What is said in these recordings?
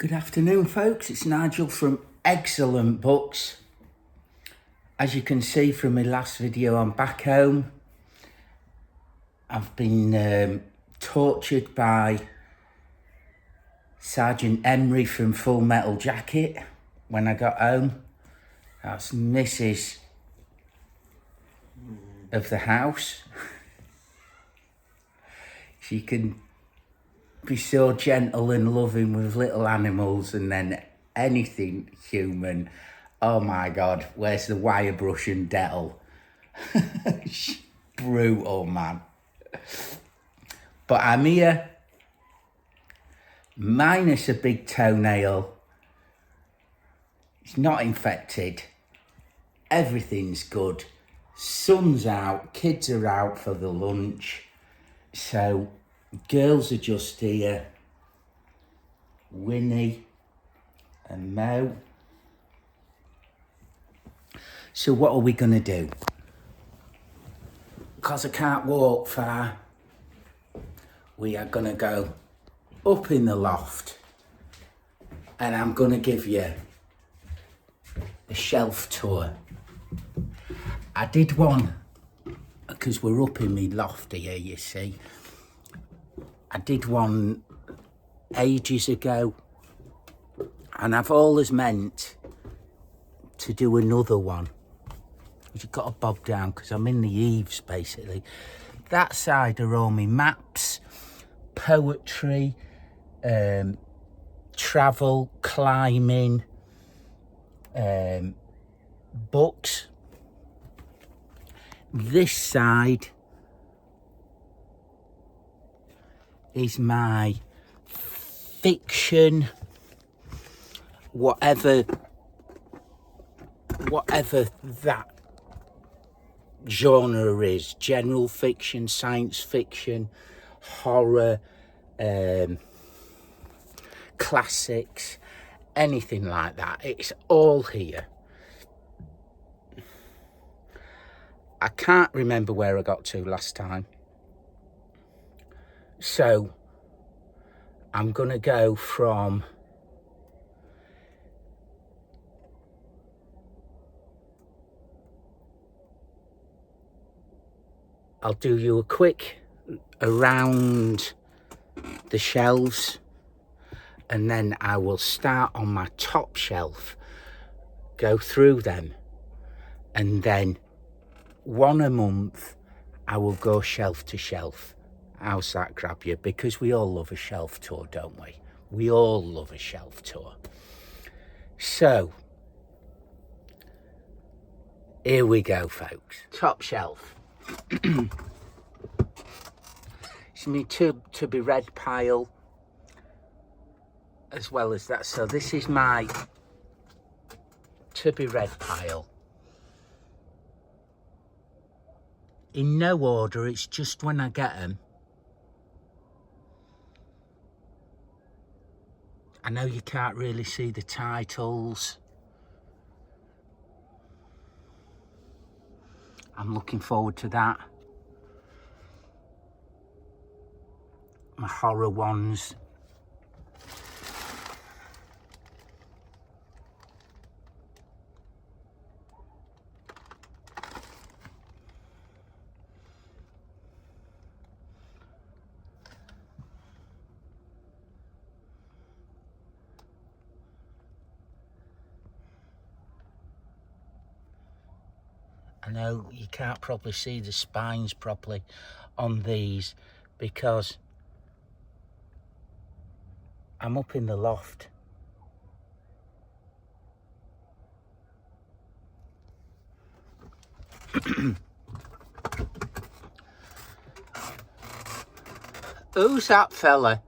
Good afternoon, folks. It's Nigel from Excellent Books. As you can see from my last video, I'm back home. I've been tortured by Sergeant Emery from Full Metal Jacket when I got home. That's Mrs. of the house. She can be so gentle and loving with little animals, and then anything human, oh my God, where's the wire brush and Dettol? Brutal, man. But I'm here, minus a big toenail. It's not infected. Everything's good. Sun's out, kids are out for the lunch. So girls are just here, Winnie and Mo. So what are we going to do? Because I can't walk far, we are going to go up in the loft and I'm going to give you a shelf tour. I did one, because we're up in my loft here, you see. I did one ages ago, and I've always meant to do another one. You've got to bob down because I'm in the eaves, basically. That side are all my maps, poetry, travel, climbing, books. This side is my fiction, whatever that genre is, general fiction, science fiction, horror, classics, anything like that. It's all here. I can't remember where I got to last time. So I'm going to go from I'll do you a quick around the shelves, and then I will start on my top shelf, go through them, and then one a month I will go shelf to shelf. How's that grab you? Because we all love a shelf tour, don't we? We all love a shelf tour. So here we go, folks. Top shelf. It's me to be read pile, as well as that. So this is my to be read pile. In no order, it's just when I get them. I know you can't really see the titles. I'm looking forward to that. My horror ones. I know you can't probably see the spines properly on these because I'm up in the loft. Who's that fella?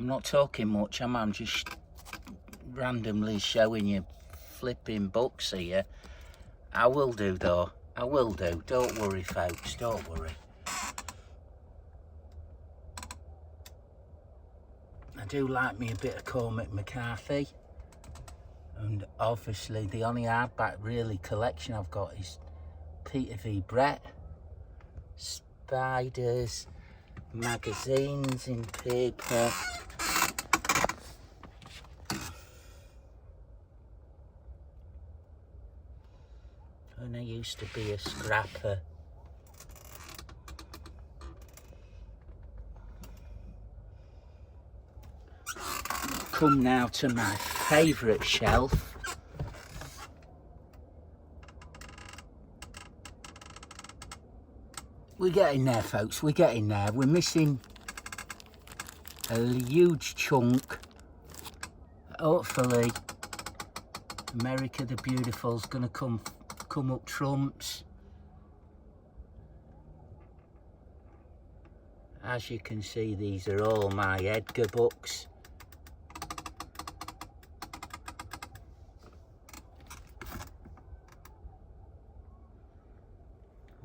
I'm not talking much, am I? I'm just randomly showing you flipping books here. I will do though, I will do. Don't worry folks, don't worry. I do like me a bit of Cormac McCarthy. And obviously the only hardback really collection I've got is Peter v. Brett. Spiders, magazines in paper. And I used to be a scrapper. Come now to my favourite shelf. We're getting there folks, we're getting there. We're missing a huge chunk. Hopefully America the Beautiful's gonna come up trumps. As you can see, these are all my Edgar books.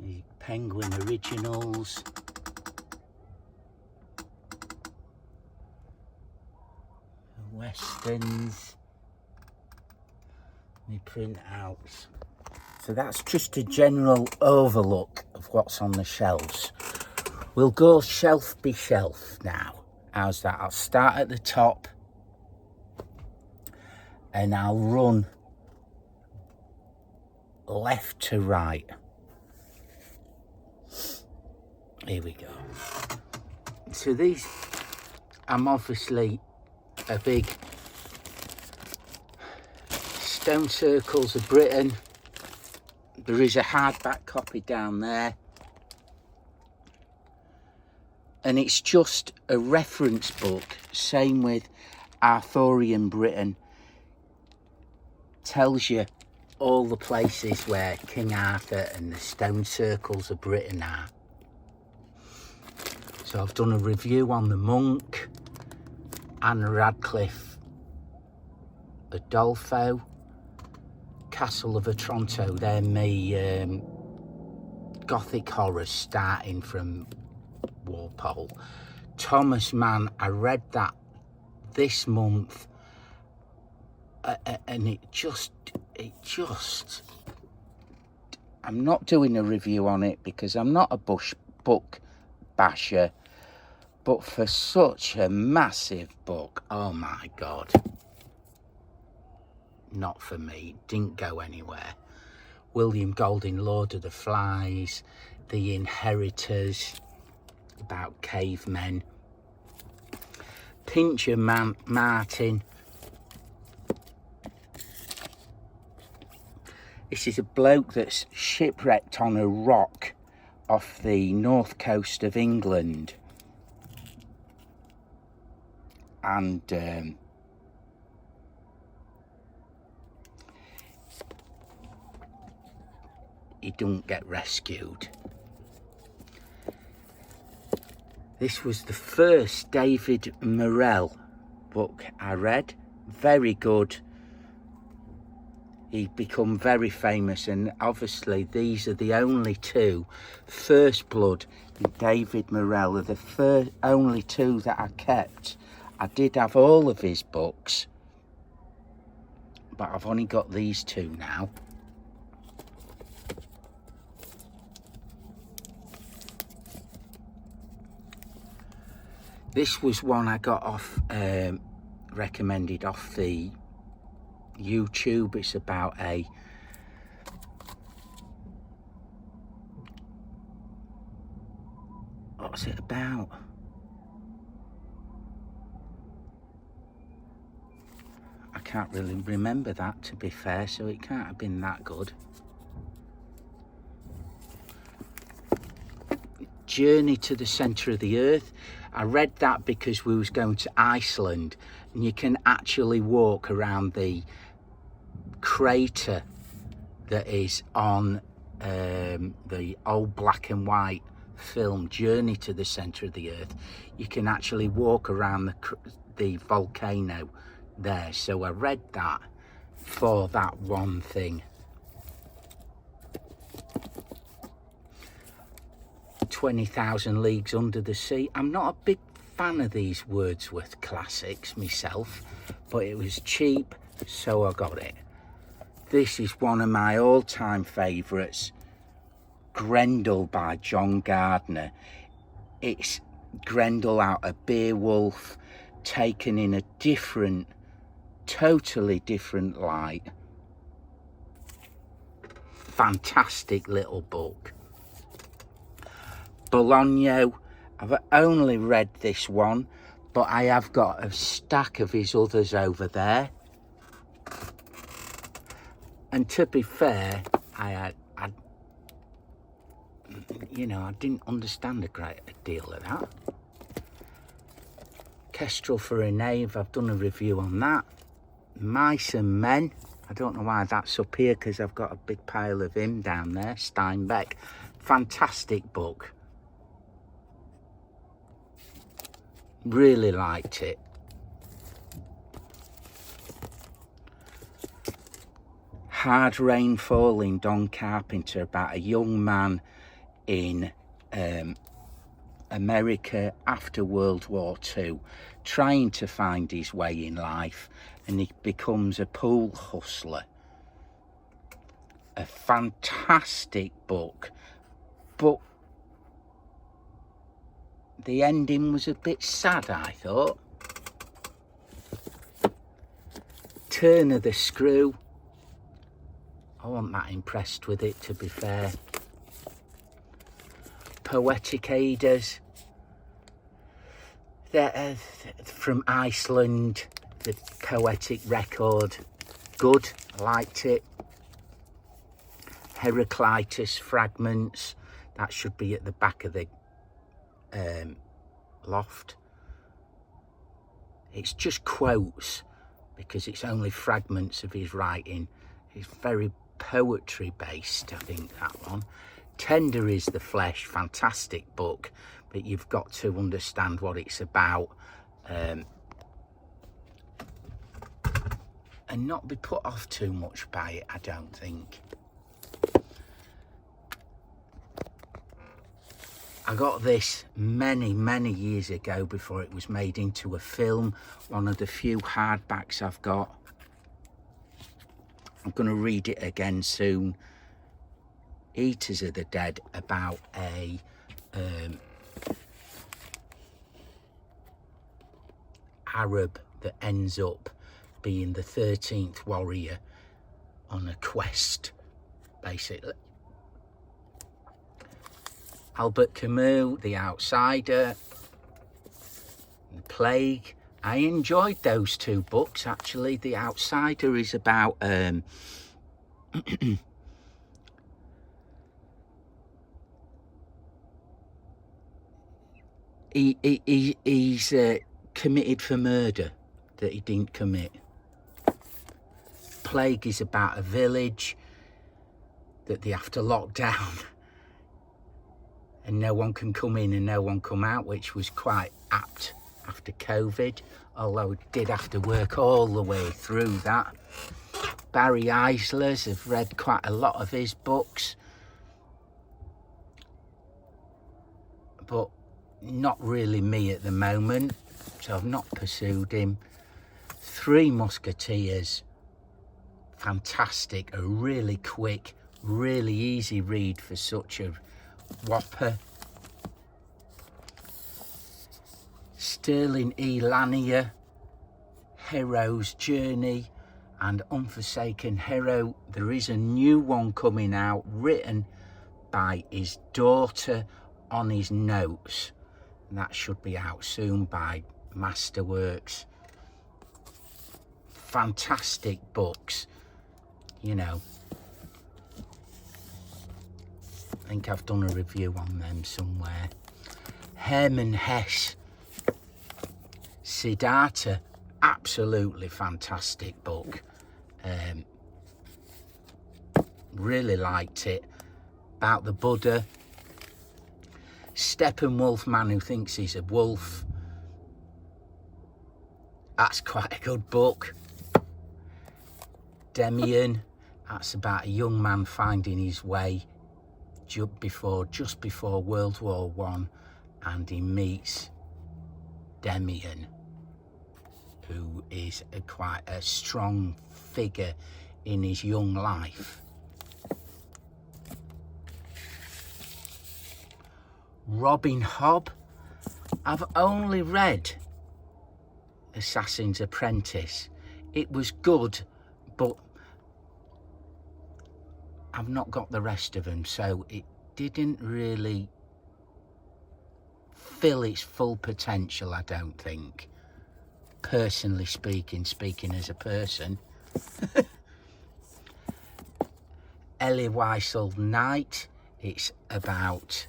The Penguin Originals. Westerns. My printouts. So that's just a general overlook of what's on the shelves. We'll go shelf by shelf now. How's that? I'll start at the top and I'll run left to right. Here we go. So these, I'm obviously a big Stone Circles of Britain. There is a hardback copy down there. And it's just a reference book. Same with Arthurian Britain. Tells you all the places where King Arthur and the Stone Circles of Britain are. So I've done a review on the Monk, Anne Radcliffe, Adolfo, Castle of Otranto. They're my Gothic horrors starting from Walpole. Thomas Mann, I read that this month and it just, I'm not doing a review on it because I'm not a book basher, but for such a massive book, oh my God, not for me, didn't go anywhere. William Golding, Lord of the Flies, The Inheritors, about cavemen. Pincher Martin. This is a bloke that's shipwrecked on a rock off the north coast of England. And he don't get rescued. This was the first David Morrell book I read. Very good. He'd become very famous, and obviously these are the only two. First Blood and David Morrell are the only two that I kept. I did have all of his books, but I've only got these two now. This was one I got off, recommended off the YouTube. It's about a what's it about? I can't really remember that, to be fair, so it can't have been that good. Journey to the Centre of the Earth. I read that because we was going to Iceland, and you can actually walk around the crater that is on the old black and white film Journey to the Centre of the Earth. You can actually walk around the volcano there. So I read that for that one thing. 20,000 Leagues Under the Sea. I'm not a big fan of these Wordsworth classics myself, but it was cheap, so I got it. This is one of my all-time favourites, Grendel by John Gardner. It's Grendel out of Beowulf, taken in a different, totally different light. Fantastic little book. Bologna, I've only read this one, but I have got a stack of his others over there. And to be fair, I didn't understand a great deal of that. Kestrel for a Knave, I've done a review on that. Mice and Men, I don't know why that's up here because I've got a big pile of him down there. Steinbeck, fantastic book. Really liked it. Hard Rain Falling, Don Carpenter, about a young man in America after World War II, trying to find his way in life, and he becomes a pool hustler. A fantastic book, but the ending was a bit sad, I thought. Turn of the Screw, I wasn't that impressed with it, to be fair. Poetic Aiders, from Iceland, the poetic record, good, I liked it. Heraclitus Fragments, that should be at the back of the loft. It's just quotes because it's only fragments of his writing. It's very poetry based, I think, that one. Tender is the Flesh, fantastic book, but you've got to understand what it's about and not be put off too much by it, I don't think. I got this many years ago before it was made into a film. One of the few hardbacks I've got. I'm going to read it again soon. Eaters of the Dead, about a Arab that ends up being the 13th warrior on a quest, basically. Albert Camus, The Outsider, The Plague. I enjoyed those two books, actually. The Outsider is about he's committed for murder that he didn't commit. Plague is about a village that they have to lock down and no one can come in and no one come out, which was quite apt after COVID, although I did have to work all the way through that. Barry Eisler's, I've read quite a lot of his books, but not really me at the moment, so I've not pursued him. Three Musketeers, fantastic, a really quick, really easy read for such a whopper. Sterling E. Lanier, Hero's Journey and Unforsaken Hero. There is a new one coming out written by his daughter on his notes, and that should be out soon by Masterworks. Fantastic books, you know. I think I've done a review on them somewhere. Hermann Hesse, Siddhartha, absolutely fantastic book. Really liked it. About the Buddha. Steppenwolf, Man Who Thinks He's a Wolf. That's quite a good book. Demian, that's about a young man finding his way just before World War I, and he meets Demian, who is quite a strong figure in his young life. Robin Hobb, I've only read Assassin's Apprentice. It was good, but I've not got the rest of them, so it didn't really fill its full potential, I don't think. Personally speaking as a person. Elie Wiesel Night. It's about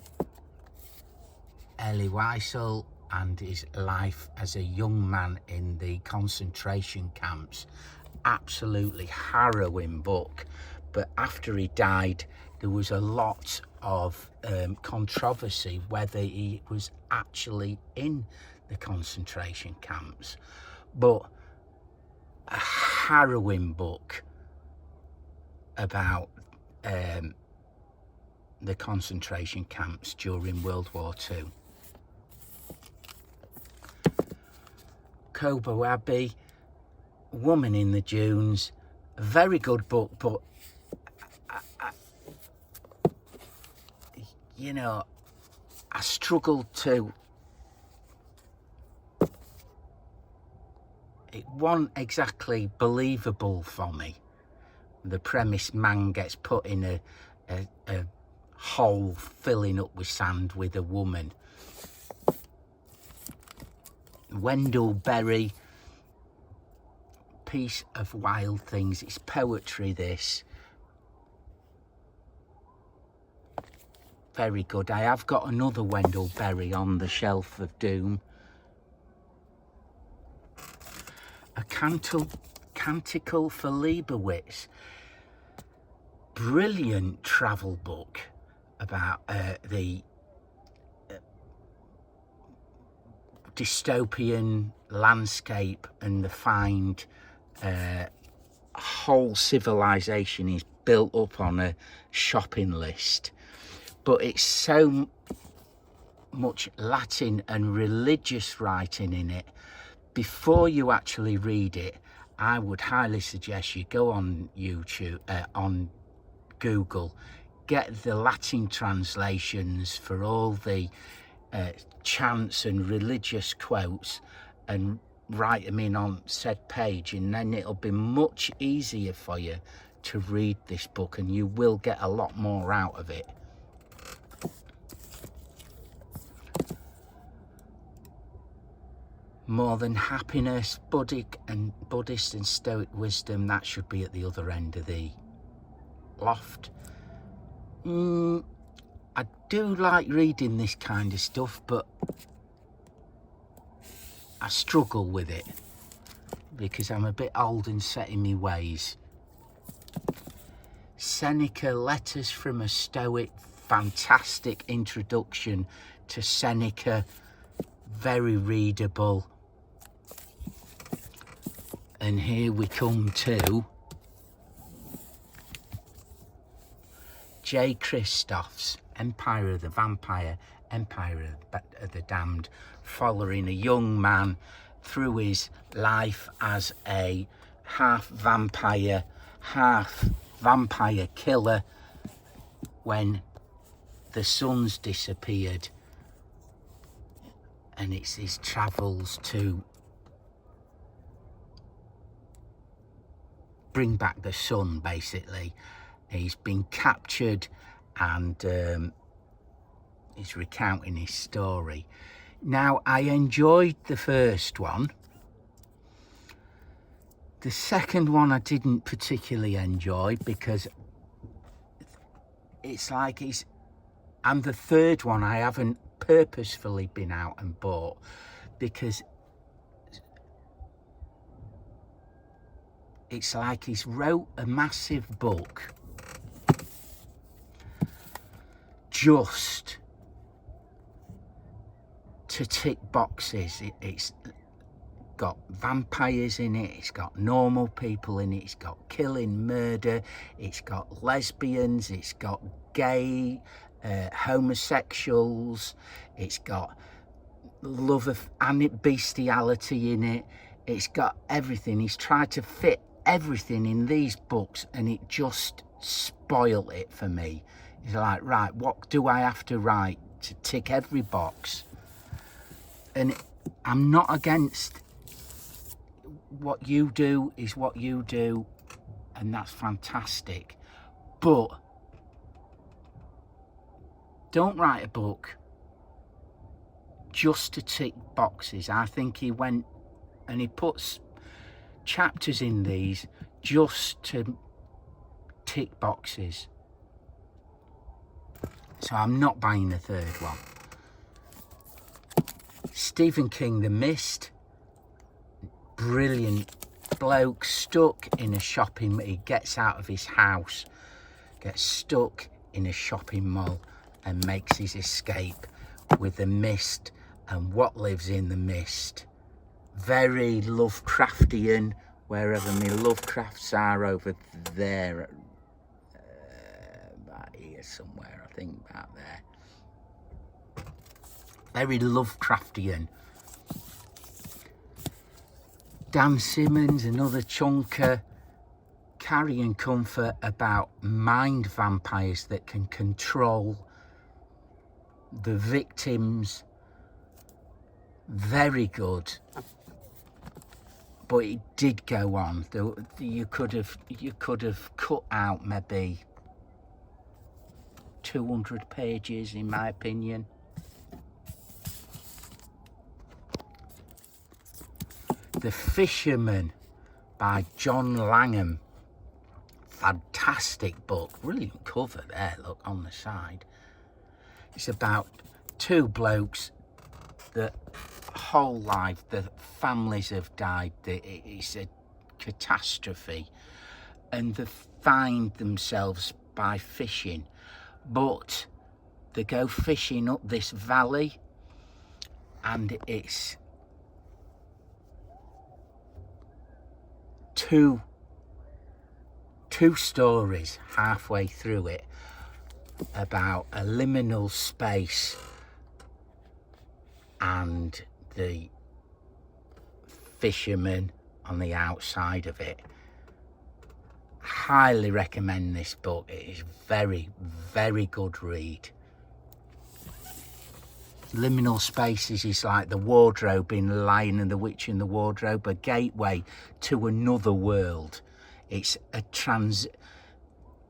Elie Wiesel and his life as a young man in the concentration camps. Absolutely harrowing book, but after he died there was a lot of controversy whether he was actually in the concentration camps. But a harrowing book about the concentration camps during World War II. Kobo Abbey, Woman in the Dunes, a very good book, but you know, I struggled to. It wasn't exactly believable for me. The premise: man gets put in a hole filling up with sand with a woman. Wendell Berry, Piece of Wild Things. It's poetry, this. Very good. I have got another Wendell Berry on the shelf of doom. A Canticle for Leibowitz. Brilliant travel book about the dystopian landscape and the find whole civilization is built up on a shopping list. But it's so much Latin and religious writing in it. Before you actually read it, I would highly suggest you go on YouTube, on Google, get the Latin translations for all the chants and religious quotes and write them in on said page, and then it'll be much easier for you to read this book, and you will get a lot more out of it. More Than Happiness, Buddhist and Stoic Wisdom. That should be at the other end of the loft. I do like reading this kind of stuff, but I struggle with it because I'm a bit old and set in my ways. Seneca, Letters from a Stoic. Fantastic introduction to Seneca. Very readable. And here we come to J. Christoph's Empire of the Vampire, Empire of the Damned, following a young man through his life as a half vampire killer when the son's disappeared, and it's his travels to bring back the son. Basically, he's been captured and he's recounting his story. Now, I enjoyed the first one. The second one I didn't particularly enjoy because it's like and the third one I haven't purposefully been out and bought because it's like he's wrote a massive book just to tick boxes. It's got vampires in it, it's got normal people in it, it's got killing, murder, it's got lesbians, it's got gay, homosexuals, it's got love of and bestiality in it, it's got everything. He's tried to fit everything in these books and it just spoiled it for me. He's like, right, what do I have to write to tick every box? And I'm not against what you do is what you do, and that's fantastic, but don't write a book just to tick boxes. I think he went and he puts chapters in these just to tick boxes, so I'm not buying the third one. Stephen King, The Mist, brilliant bloke stuck in a shopping. He gets out of his house, gets stuck in a shopping mall and makes his escape with the mist and what lives in the mist. Very Lovecraftian, wherever my Lovecrafts are, over there, about here somewhere, I think, about there. Very Lovecraftian. Dan Simmons, another chunker, carrying comfort about mind vampires that can control the victims. Very good. But it did go on. You could have cut out maybe 200 pages, in my opinion. The Fisherman by John Langham. Fantastic book. Brilliant cover there, look, on the side. It's about two blokes that whole life, the families have died. It's a catastrophe. And they find themselves by fishing. But they go fishing up this valley, and it's two stories halfway through it about a liminal space and the fisherman on the outside of it. Highly recommend this book. It is very, very good read. Liminal spaces is like the wardrobe in Lion and the Witch in the Wardrobe, a gateway to another world. It's a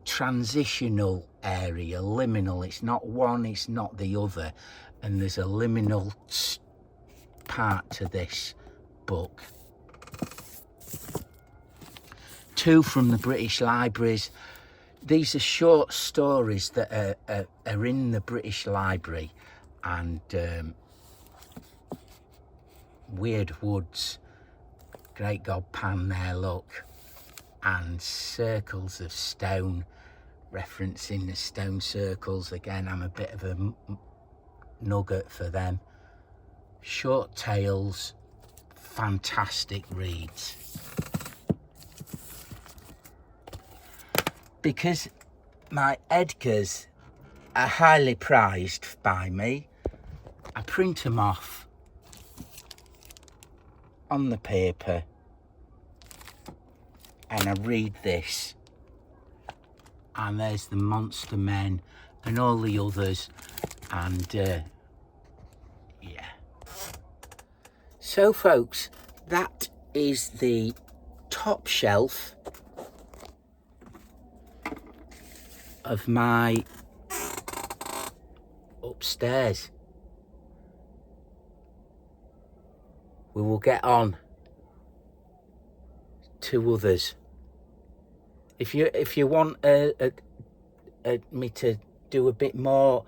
transitional area, liminal. It's not one, it's not the other. And there's a liminal part to this book. Two from the British Libraries. These are short stories that are in the British Library. And Weird Woods, Great God Pan there, look, and Circles of Stone, referencing the stone circles. Again, I'm a bit of a nugget for them. Short tales, fantastic reads. Because my Edgars are highly prized by me, I print them off on the paper and I read this, and there's the Monster Men and all the others, and yeah. So folks, that is the top shelf of my upstairs. We will get on to others. If you want me to do a bit more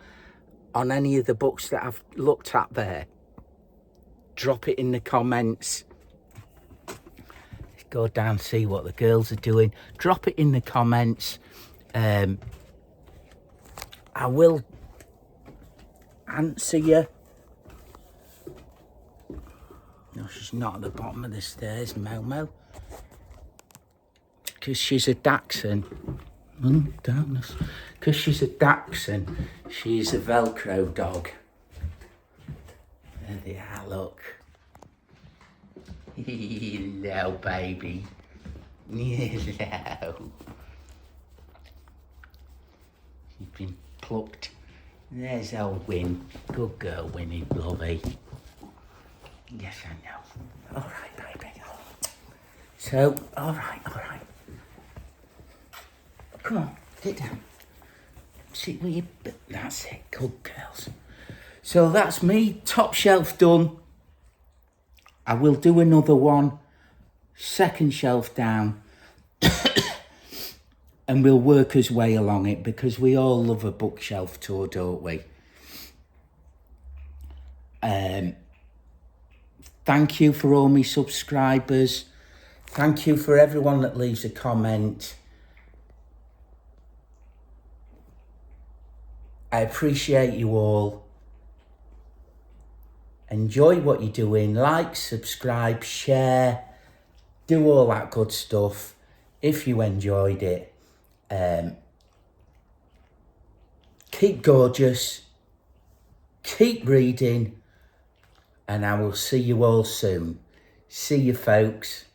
on any of the books that I've looked at there, drop it in the comments. Let's go down, see what the girls are doing. Drop it in the comments. I will answer you. No, she's not at the bottom of the stairs, Momo. Because she's a Dachshund. Darkness. Because she's a Dachshund, she's a Velcro dog. There they are, look. Hello, baby. Hello. She's been plucked. There's old Win. Good girl, Winnie, lovey. Yes, I know. All right, baby. So, all right. Come on, sit down. Sit where you... That's it, good girls. So that's me, top shelf done. I will do another one, second shelf down. And we'll work his way along it because we all love a bookshelf tour, don't we? Thank you for all my subscribers. Thank you for everyone that leaves a comment. I appreciate you all. Enjoy what you're doing. Like, subscribe, share. Do all that good stuff if you enjoyed it. Keep gorgeous. Keep reading. And I will see you all soon. See you, folks.